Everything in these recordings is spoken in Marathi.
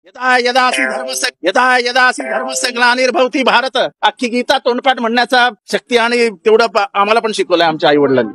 यदा धर्मस्य ग्लानिर्भवति भारत, अख्खी गीता तोंडपाठ म्हणण्याचा शक्ती आणि तेवढं आम्हाला पण शिकवलंय आमच्या आई वडिलांनी.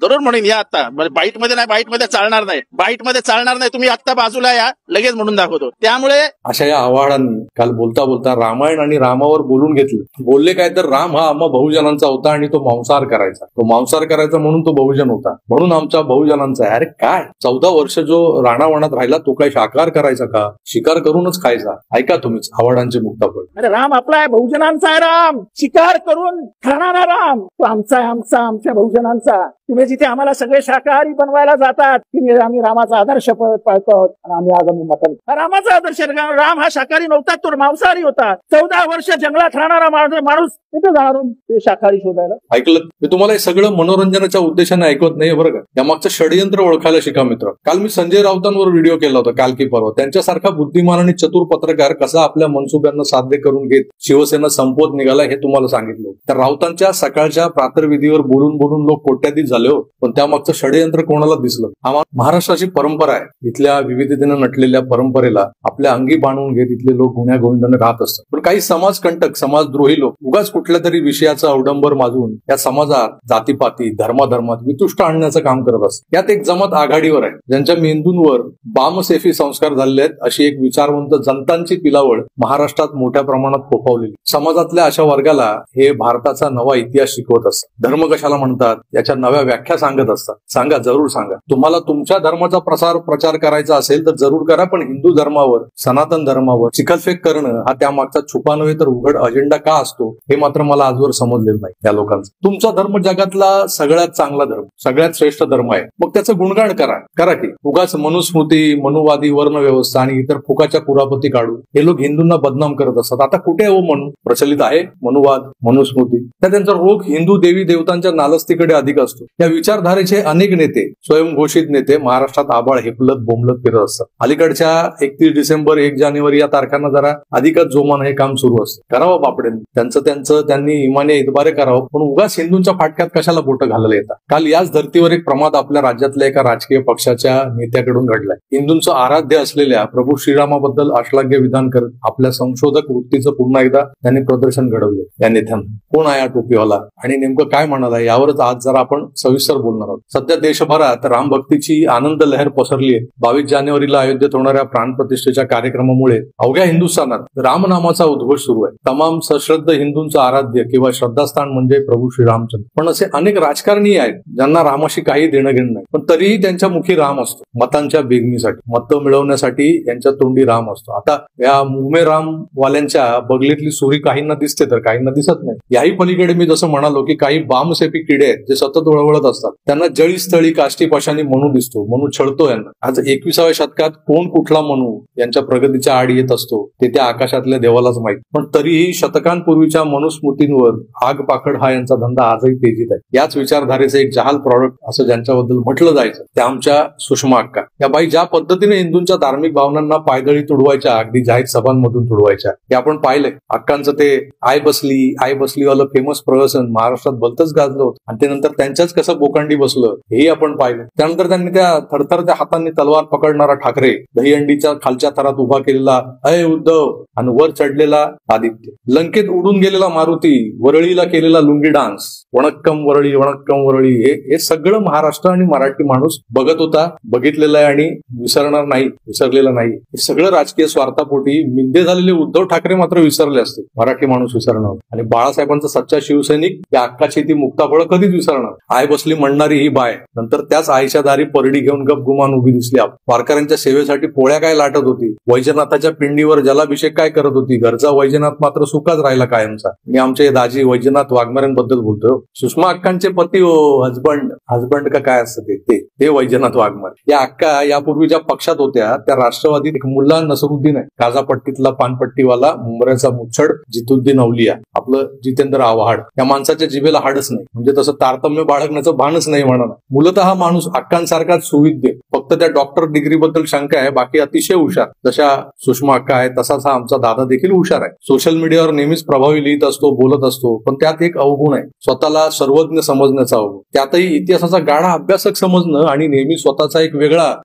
जरूर म्हणून या आता बाईट मध्ये नाही, बाईट मध्ये चालणार नाही, बाईट मध्ये चालणार नाही. तुम्ही आत्ता बाजूला या, लगेच म्हणून दाखवतो. त्यामुळे अशा या आव्हाडांनी काल बोलता बोलता रामायण आणि रामावर बोलून घेतलं. बोलले काय तर राम हा आम्हा बहुजनांचा होता आणि तो मांसाहार करायचा. तो मांसाहार करायचा म्हणून तो बहुजन होता, म्हणून आमच्या बहुजनांचा आहे. अरे काय 14 वर्ष जो राणावनात राहिला तो काय शाकाहार करायचा का? शिकार करूनच खायचा. ऐका तुम्हीच आव्हाडांचे मुक्ताफळ. अरे राम आपला आहे, बहुजनांचा आहे. राम शिकार करून खाणारा राम तो आमचा आहे, आमच्या बहुजनांचा. तुम्ही जिथे आम्हाला सगळे शाकाहारी बनवायला जातात, आम्ही रामाचा आदर्श पाळतो आणि आम्ही मटन. रामाचा आदर्श, राम हा शाकाहारी नव्हता, तो मांसाहारी होता. 14 वर्ष जंगलात राहणारा माणूस कुठे जाणार ते शाकाहारी शोधायला? ऐकलं मी तुम्हाला हे सगळं मनोरंजनाच्या उद्देशाने ऐकवत नाही बरं का. यामागचं षडयंत्र ओळखायला शिका मित्र. काल मी संजय राऊतांवर व्हिडिओ केला होता काल की परवा. त्यांच्यासारखा बुद्धिमान आणि चतुर पत्रकार कसा आपल्या मनसुब्यांना साध्य करून घेत शिवसेना संपवत निघाला हे तुम्हाला सांगितलं. तर राऊतांच्या सकाळच्या प्रातर्विधीवर बोलून बोलून लोक कोट्याधीश झाले हो, पण त्यामागचं षडयंत्र कोणाला दिसलं? महाराष्ट्राची परंपरा आहे. इथल्या विविधतेनं नटलेल्या परंपरेला आपल्या अंगी बांधून घेत इथले लोक गुन्ह्या गोविंदाने राहत असतात. पण काही समाजकंटक समाजद्रोही लोक उगाच कुठल्या तरी विषयाचा अवडंबर माजून या समाजात जातीपाती धर्माधर्मात वितुष्ट आणण्याचं काम करत असतात. यात एक जमात आघाडीवर आहे ज्यांच्या मेंदूंवर बामसेफी संस्कार झालेले आहेत अशी एक विचारवंत जनतांची पिलावळ महाराष्ट्रात मोठ्या प्रमाणात फोफावलेली. समाजातल्या अशा वर्गाला हे भारताचा नवा इतिहास शिकवत असतात. धर्म कशाला म्हणतात याच्या नव्या व्याख्या सांगत असतात. सांगा, जरूर सांगा. तुम्हाला तुमच्या धर्माचा प्रचार करायचा असेल तर जरूर करा, पण हिंदू धर्मावर सनातन धर्मावर चिखलफेक करणं हा त्यामागचा छुपा नव्हे तर उघड अजेंडा का असतो हे मात्र मला आजवर समजलेलं नाही या लोकांचं. तुमचा धर्म जगातला सगळ्यात चांगला धर्म, सगळ्यात श्रेष्ठ धर्म आहे, मग त्याचं गुणगान करा की. उगाच मनुस्मृती, मनुवादी, वर्णव्यवस्था आणि इतर फुकाच्या कुरापती काढून हे लोक हिंदूंना बदनाम करत असतात. आता कुठे हो मनु प्रचलित आहे मनुवाद, मनुस्मृती? तर त्यांचा रोग हिंदू देवी देवतांच्या नालस्तीकडे अधिक असतो. या विचारधारेचे अनेक नेते, स्वयंघोषित नेते महाराष्ट्रात आबाळ हेपलत बोंबलत फिरत असतात. अलीकडच्या 31 डिसेंबर 1 जानेवारी या तारखांना जरा अधिकच जोमानं हे काम सुरू असतं. करावं बापड्यांनी त्यांचं त्यांनी इमाने इतबारे करावं, पण उगाच हिंदूंच्या फाटक्यात कशाला बोटं घालायला येतात? काल याच धर्तीवर एक प्रमाद आपल्या राज्यातल्या एका राजकीय पक्षाच्या नेत्याकडून घडलाय. हिंदूंचं आराध्य असलेल्या प्रभू श्रीरामाबद्दल अश्लाघ्य विधान करत आपल्या संशोधक वृत्तीचं पुन्हा एकदा त्यांनी प्रदर्शन घडवले. या नेत्यांना कोण आहे टोपीवाला आणि नेमकं काय म्हणाला यावरच आज जरा आपण सविस्तर बोलणार आहोत. सध्या देशभरात रामभक्तीची आनंद लहर पसरली आहे. 22 जानेवारीला अयोध्येत होणाऱ्या प्राणप्रतिष्ठेच्या कार्यक्रमामुळे अवघ्या हिंदुस्थानात रामनामाचा उद्घोष सुरू आहे. तमाम सश्रद्ध हिंदूंचं आराध्य किंवा श्रद्धास्थान म्हणजे प्रभू श्रीरामचंद्र. पण असे अनेक राजकारणी आहेत ज्यांना रामाशी काही देणं घेणं नाही, पण तरीही त्यांच्या मुखी राम असतो. मतांच्या बेगमीसाठी, मतं मिळवण्यासाठी यांच्या तोंडी राम असतो. आता या मुमे रामवाल्यांच्या बगलीतली सुरी काहींना दिसते तर काहींना दिसत नाही. याही पलीकडे मी जसं म्हणालो की काही बामसेपी किडे आहेत जे सतत वळवळत असतात. त्यांना जळी स्थळी काष्टीपाशाने मनू दिसतो, मनू छळतो यांना. आज 21व्या शतकात कोण कुठला मनू यांच्या प्रगतीच्या आड येत असतो ते त्या आकाशातल्या देवालाच माहित. पण तरीही शतकांपूर्वीच्या मनुस्मृतींवर आग पाखड हा यांचा धंदा आजही तेजीत आहे. याच विचारधारेचे एक जहाल प्रॉडक्ट असं ज्यांच्याबद्दल म्हटलं जायचं त्या आमच्या सुषमा अक्का. या बाई ज्या पद्धतीने हिंदूंच्या धार्मिक भावनांना पायदळी तुडवायच्या, अगदी जाहीर सभांमधून तुडवायच्या, हे आपण पाहिलंय. अक्कांचं ते आई बसली वालं फेमस प्रहसन महाराष्ट्रात भलतच गाजलं होतं आणि ते नंतर त्यांच्याच कसं बोकांडी बसलं हेही आपण पाहिलं. त्यानंतर त्यांनी त्या थरथरत्या हातांनी तलवार पकडणारा ठाकरे, दहीहंडीच्या खालच्या थरात उभा केलेला अय उद्धव आणि वर चढलेला आदित्य, लंकेत उडून गेलेला मारुती, वरळीला केलेला लुंगी डान्स, वणक्कम वरळी हे सगळं महाराष्ट्र आणि मराठी माणूस बघत होता, बघितलेलं आहे आणि विसरलेलं नाही. हे सगळं राजकीय स्वार्थापोटी मिंदे झालेले उद्धव ठाकरे मात्र विसरले असते, मराठी माणूस विसरणार. आणि बाळासाहेबांचा सच्चा शिवसैनिक या अक्काची ती मुक्ताफळं कधीच विसरणार. आय बसली म्हणणारी ही बाय नंतर त्याच आईच्या दारी परडी घेऊन गपगुमान उभी दिसली. वारकऱ्यांच्या सेवेसाठी पोळ्या काय लाटत होती, वैजनाथाच्या पिंडीवर जलाभिषेक काय करत होती. घरचा वैजनाथ मात्र सुखाच राहिला कायमचा. मी आमचे दाजी वैजनाथ वाघमारेंबद्दल बोलतोय. सुषमा अक्कांचे पती हो, हजबंड का काय असतं ते वैजनाथ वाघमारे. या अक्का यापूर्वी ज्या पक्षात होत्या त्या राष्ट्रवादीत एक मुल्ला नसरुद्दीन आहे, काजापट्टीतला पानपट्टीवाला, मुंबऱ्याचा मुच्छड जितुद्दीन अवलिया, आपलं जितेंद्र आव्हाड. या माणसाच्या जिभेला हाडच नाही, म्हणजे तसं तारतम्य बाळगण्याचं भानच नाही म्हणा. मूलतः हा माणूस अक्कांसारखाच सुविद्य, फक्त फक्त त्या डॉक्टर डिग्री बद्दल शंका आहे, बाकी अतिशय हुशार. जशा सुषमा अक्का आहे तसाच हा आमचा दादा देखील हुशार आहे. सोशल मीडियावर नेहमीच प्रभावी लिहित असतो, बोलत असतो, पण त्यात एक अवगुण आहे, स्वतःला सर्वज्ञ समजण्याचा अवगुण. त्यातही इतिहासाचा गाढा अभ्यासक समजणं आणि नेहमी स्वतःचा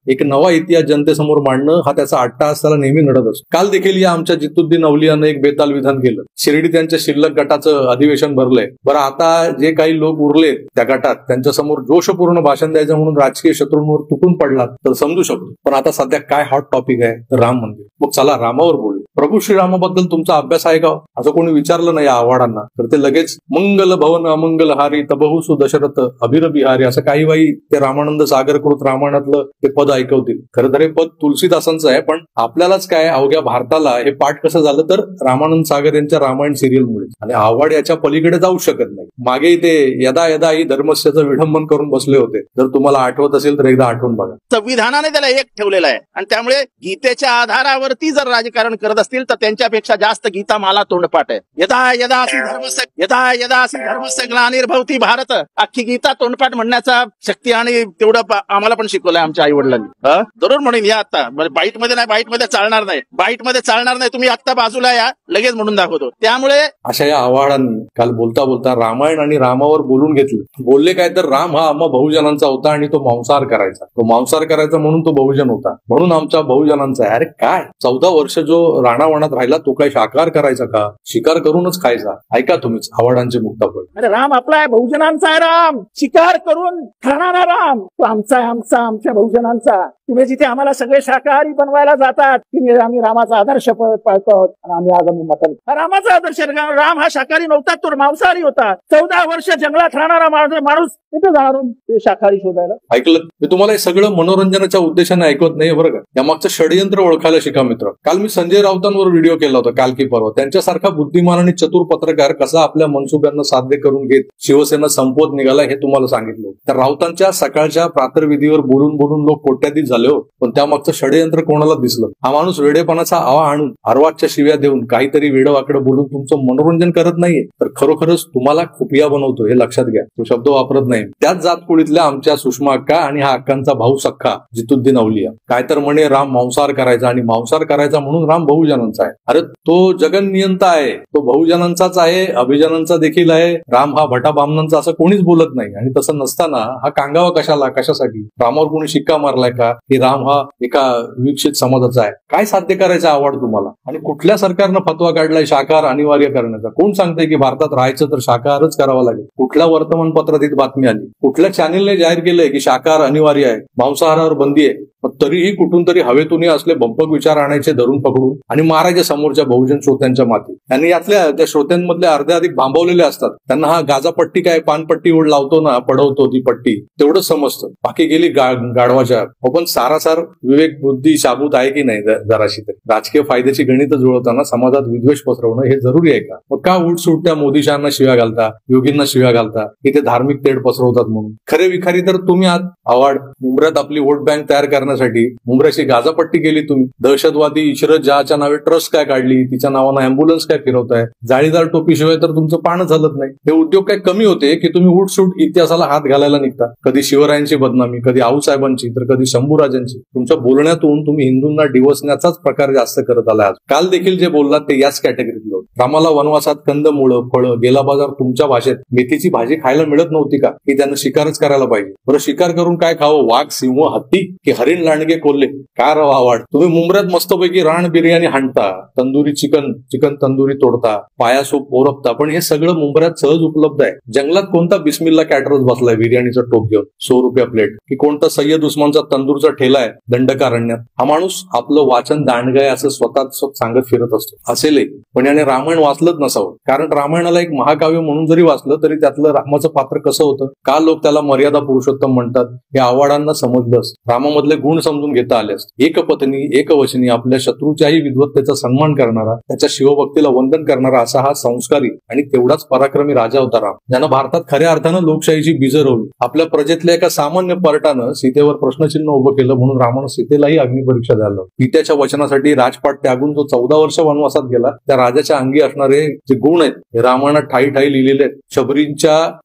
एक नवा इतिहास जनतेसमोर मांडणं हा त्याचा अट्टाहास त्याला नेहमी नडत असतो. काल देखील या आमच्या जितुद्दीन अवलियानं एक बेताल विधान केलं. शिर्डी त्यांच्या शिल्लक गटाचं अधिवेशन भरलंय. बरं, आता जे काही लोक उरले त्या गटात त्यांच्या समोर जोशपूर्ण भाषण द्यायचं म्हणून राजकीय शत्रूंवर तुटून पडलात तर समजू शकतो. पण आता सध्या काय हॉट टॉपिक आहे तर राम मंदिर. मग चला रामावर बोलू. प्रभू श्रीरामाबद्दल तुमचा अभ्यास आहे का असं कोणी विचारलं नाही या आव्हाडांना तर ते लगेच मंगल भवन अमंगल हारी तबहू सुदशरथ अभिरबिहारी असं काही बाई ते रामानंद सागरकृत रामायणातलं ते पद ऐकवतील. खरं तर हे पद तुलसीदासांचं आहे, पण आपल्यालाच काय अवघ्या भारताला हे पाठ कसं झालं तर रामानंद सागर यांच्या रामायण सिरियलमुळे. आणि आव्हाड याच्या पलीकडे जाऊ शकत नाही. मागे ते यदा यदा ही धर्मस्याचं विडंबन करून बसले होते. जर तुम्हाला आठवत असेल तर एकदा आठवून बघा. संविधानाने त्याला एक ठेवलेला आहे आणि त्यामुळे गीतेच्या आधारावरती जर राजकारण करत असतील तर त्यांच्यापेक्षा जास्त गीता मला तोंडपाठ आहे. यदा यदा असी धर्मस्य ग्लानिर्भवति भारत, अख्खी गीता तोंडपाठ म्हणण्याचा शक्ती आणि तेवढं आम्हाला पण शिकवलंय आमच्या आई वडिलांनी. जरूर म्हणून या आता बाईट मध्ये चालणार नाही. तुम्ही आत्ता बाजूला या, लगेच म्हणून दाखवतो. त्यामुळे अशा या आव्हाडांनी काल बोलता बोलता रामायण आणि रामावर बोलून घेतलं. बोलले काय तर राम हा आम्हा बहुजनांचा होता आणि तो मांसाहार करायचा म्हणून तो बहुजन होता, म्हणून आमच्या बहुजनांचा आहे. अरे काय 14 वर्ष जो राणावनात राहिला तो काय शाकाहार करायचा का? शिकार करूनच खायचा. ऐका तुम्हीच आव्हाडांचे मुक्ताफळ. अरे राम आपला आहे, बहुजनांचा आहे. राम शिकार करून खाणारा राम तो आमचा आहे, आमच्या बहुजनांचा. तुम्ही जिथे आम्हाला सगळे शाकाहारी बनवायला जातात की आम्ही रामाचा आदर्श पाळतो आणि आम्ही आगामी मटण. रामाचा आदर्श, राम हा शाकाहारी नव्हता, तो मांसाहारी होता. 14 वर्ष जंगलात राहणारा माणूस तिथे जाणार ते शाकाहारी शोधायला. ऐकलं मी तुम्हाला हे सगळं मनोरंजनाच्या उद्देशाने ऐकवत नाही बरं का. यामागचं षडयंत्र ओळखायला शिका मित्र. काल मी संजय राऊतांवर व्हिडिओ केला होता काल की परवा. त्यांच्यासारखा बुद्धिमान आणि चतुर पत्रकार कसा आपल्या मनसुब्यांना साध्य करून घेत शिवसेना संपवत निघाला हे तुम्हाला सांगितलं. तर राऊतांच्या सकाळच्या प्रातर्विधीवर बोलून लोक कोट्याधीश झाले हो, पण त्यामागचं षडयंत्र कोणाला दिसलं? हा माणूस वेडेपणाचा आवा आणून अर्वाच्या शिव्या देऊन काहीतरी वेडवाकडे बोलून तुमचं मनोरंजन करत नाहीये, तर खरोखरच तुम्हाला खुपिया बनवतो हे लक्षात घ्या. तो शब्द वापरत नाही. त्याच जातकुळीतल्या आमच्या सुषमा अक्का आणि हा अक्कांचा भाऊ सख्खा जितुद्दीन अवलिया काय तर म्हणे राम मांसाहार करायचा आणि मांसाहार करायचा म्हणून राम बहुजनांचा आहे. अरे तो जगन्नियंता आहे, तो बहुजनांचाच आहे, अभिजनांचा देखील आहे. राम हा भटा बामणांचा असं कोणीच बोलत नाही. आणि तसं नसताना हा कांगावा कशाला, कशासाठी? रामावर कोणी शिक्का मारलाय का की राम हा एका विकसित समाजाचा आहे? काय साध्य करायचं आवड तुम्हाला? आणि कुठल्या सरकारनं फतवा काढलाय शाकाहार अनिवार्य करण्याचा? कोण सांगतंय की भारतात राहायचं तर शाकाहारच करावा लागेल? कुठल्या वर्तमानपत्रात ही बातमी आली? कुठल्या चॅनेलने जाहीर केलंय की शाकाहार अनिवार्य आहे, मांसाहारावर बंदी आहे? तरीही कुठून तरी हवेतूनही असले बंपक विचार आणायचे धरून पकडून आणि मारायचे समोरच्या बहुजन श्रोत्यांच्या माती. आणि यातल्या त्या श्रोत्यांमधले अर्धे अधिक भांबवलेले असतात. त्यांना हा गाजापट्टी काय पानपट्टी लावतो ना, पडवतो ती पट्टी, तेवढंच समजतं. बाकी गेली गाढवाच्या. पण सारासार विवेक बुद्धी शाबूत आहे की नाही जराशी तरी? राजकीय फायद्याची गणित जुळवताना समाजात विद्वेष पसरवणं हे जरुरी आहे का? मग का उठसूट त्या मोदी शहांना शिव्या घालता, योगींना शिव्या घालता की ते धार्मिक तेढ पसरवतात म्हणून? खरे विखारी तर तुम्ही आहात. आव्हाड मुंबऱ्यात आपली वोट बँक तयार करण्यासाठी मुंबऱ्याची गाजापट्टी केली तुम्ही. दहशतवादी इशरत जहाच्या नावे ट्रस्ट काय काढली, तिच्या नावानं अँब्युलन्स काय फिरवताय, जाळीदार टोपीशिवाय तर तुमचं पानच हलत नाही. हे उद्योग काय कमी होते की तुम्ही उठसूट इतिहासाला हात घालायला निघता? कधी शिवरायांची बदनामी, कधी आऊसाहेबांची, तर कधी शंभूराजांची. तुमच्या बोलण्यातून तुम्ही हिंदूंना डिवसण्याचाच प्रकार जास्त करत आलाय. काल देखील जे बोललात ते याच कॅटेगरीतलं होतं. रामाला वनवासात कंदमुळं, फळं, गेला बाजार तुमच्या भाषेत मेथीची भाजी खायला मिळत नव्हती का की त्यानं शिकारच करायला पाहिजे? बरं शिकार करून काय खावं? वाघ, सिंह, हत्ती की हरिण, लांडगे, कोल्हे? काय राव आव्हाड, तुम्ही मुंबऱ्यात मस्तपैकी रान बिर्याणी हाणता, तंदुरी चिकन तंदुरी तोडता, पाया सूप ओरपता, पण हे सगळं मुंबऱ्यात सहज उपलब्ध आहे. जंगलात कोणता बिस्मिल्ला कॅटरर्स बसलाय बिर्याणीचं टोप घेऊन 100 रुपया प्लेट? की कोणता सय्यद उस्मानचा तंदूरचा ठेला आहे दंडकारण्यात? हा माणूस आपलं वाचन दांडगाय असं स्वतःच सांगत फिरत असतो. असेल पण याने रामायण वाचलंच नसावं. कारण रामायणाला एक महाकाव्य म्हणून जरी वाचलं तरी त्यातलं रामाचं पात्र कसं होतं, का लोक त्याला मर्यादा पुरुषोत्तम म्हणतात हे आव्हाडांना समजलंच. रामामधले गुण समजून घेता आले असते. एकपत्नी एकवचनी आपल्या शत्रूच्याही विद्वत्तेचा सन्मान करणारा, त्याच्या शिवभक्तीला वंदन करणारा असा हा संस्कारी आणि तेवढाच पराक्रमी राजा होता राम, ज्यानं भारतात खऱ्या अर्थानं लोकशाहीची बीजं रोवली. आपल्या प्रजेतल्या एका सामान्य पर्यटानं सीतेवर प्रश्नचिन्ह उभं केलं म्हणून रामानं सीतेलाही अग्निपरीक्षा द्यायला. पित्याच्या वचनासाठी राजपाट त्यागून जो 14 वर्ष वनवासात गेला त्या राजाच्या अंगी अंगी असणारे जे गुण आहेत हे रामायणात ठाई ठाई लिहिलेले आहेत.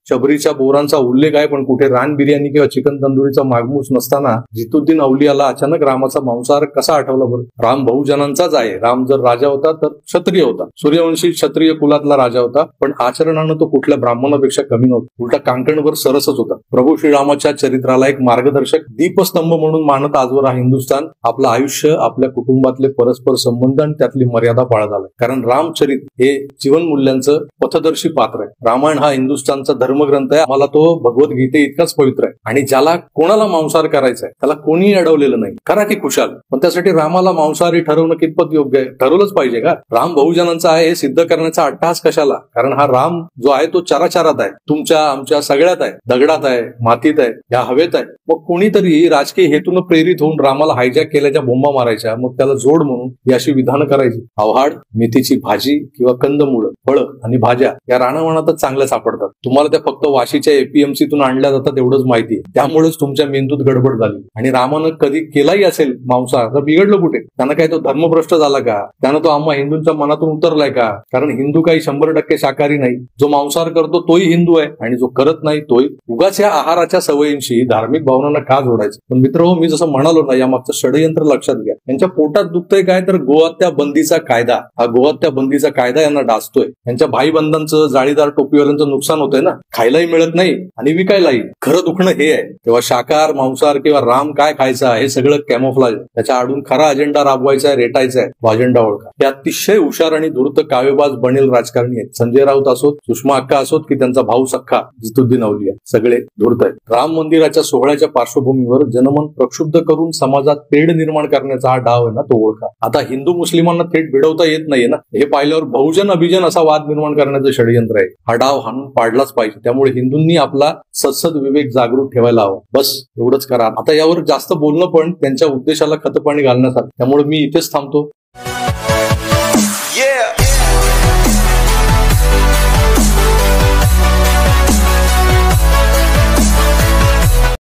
शबरीच्या बोरांचा उल्लेख आहे, पण कुठे रान बिर्याणी किंवा चिकन तंदुरीचा मागमूस नसताना जितुद्दीन औलियाला अचानक रामाचा मांसाहार कसा आठवला बरं? राम बहुजनांचाच आहे. राम जर राजा होता तर क्षत्रिय होता, सूर्यवंशी क्षत्रिय कुलातला राजा होता, पण आचरणानं तो कुठल्या ब्राह्मणापेक्षा कमी नव्हता. उलटा कांकणभर सरसच होता. प्रभू श्रीरामाच्या चरित्राला एक मार्गदर्शक दीपस्तंभ म्हणून मानत आजवर हा हिंदुस्थान आपलं आयुष्य, आपल्या कुटुंबातले परस्पर संबंध आणि त्यातली मर्यादा पाळत आलाय. कारण रामचरित हे जीवन मूल्यांचं पथदर्शी पात्र आहे. रामायण हा हिंदुस्थानचा धर्मग्रंथ आहे. आम्हाला तो भगवद्गीते इतकाच पवित्र आहे. आणि ज्याला कोणाला मांसाहार करायचा आहे त्याला कोणीही अडवलेलं नाही. करा की खुशाल, पण त्यासाठी रामाला मांसाहारी ठरवणं कितपत योग्य आहे? ठरवलंच पाहिजे का? राम बहुजनांचा आहे हे सिद्ध करण्याचा अट्टहास कशाला? कारण हा राम जो आहे तो चराचरात आहे, तुमच्या आमच्या सगळ्यात आहे. दगडात आहे, मातीत आहे, या हवेत आहे. मग कोणीतरी राजकीय हेतून प्रेरित होऊन रामाला हायजॅक केल्याच्या बोंबा मारायच्या, मग त्याला जोड म्हणून ही अशी विधानं करायची. आव्हाड, मेथीची भाजी किंवा कंदमुळं, फळं आणि भाज्या या रानावनातच चांगल्या सापडतात. तुम्हाला त्या फक्त वाशीच्या एपीएमसीतून आणल्या जातात एवढंच माहिती आहे. त्यामुळेच तुमच्या मेंदूत गडबड झाली. आणि रामानं कधी केलाही असेल मांसाहार तर बिघडलं कुठे? त्यानं काय तो धर्मभ्रष्ट झाला का? त्यानं तो आम्हा हिंदूंच्या मनातून उतरलाय का? कारण हिंदू काही 100% शाकाहारी नाही. जो मांसाहार करतो तोही हिंदू आहे आणि जो करत नाही तोही. उगाच या आहाराच्या सवयींशी धार्मिक भावनांना का जोडायचं? पण मित्र, मी जसं म्हणालो ना, यामागचं षडयंत्र लक्षात घ्या. यांच्या पोटात दुखतंय काय तर गोहत्या बंदीचा कायदा. हा गोहत्या बंदीचा कायदा यांना डासतोय. यांच्या भाईबंधांचं, जाळीदार टोपीवाल्यांचं नुकसान होतंय ना. खायलाही मिळत नाही आणि विकायलाही. खरं दुखणं हे आहे. तेव्हा शाकाहार, मांसाहार किंवा राम काय खायचा हे सगळं कॅमोफ्लाज. त्याच्या आडून खरा अजेंडा राबवायचा आहे, रेटायचा आहे. अजेंडा ओळखा. हे अतिशय हुशार आणि धूर्त काव्यबाज बनेल राजकारणी आहेत. संजय राऊत असोत, सुषमा अक्का असोत की त्यांचा भाऊ सख्खा जितुद्दीन औलिया, सगळे धूर्त आहेत. राम मंदिराच्या सोहळ्याच्या पार्श्वभूमीवर जनमन प्रक्षुब्ध करून समाजात तेढ निर्माण करण्याचा हा डाव आहे ना, तो ओळखा. आता हिंदू मुस्लिमांना थेट भिडवता येत नाहीये ना. हे पाहिल्यावर बहुजन अभिजन असा वाद निर्माण करण्याचं षडयंत्र आहे. हा डाव हाणून पाडलाच पाहिजे. त्यामुळे हिंदूंनी आपला सत्सद विवेक जागृत ठेवायला हवा. बस एवढंच करा. आता यावर जास्त बोलणं पण त्यांच्या उद्देशाला खतपाणी घालण्यासारखं. त्यामुळे मी इथेच थांबतो.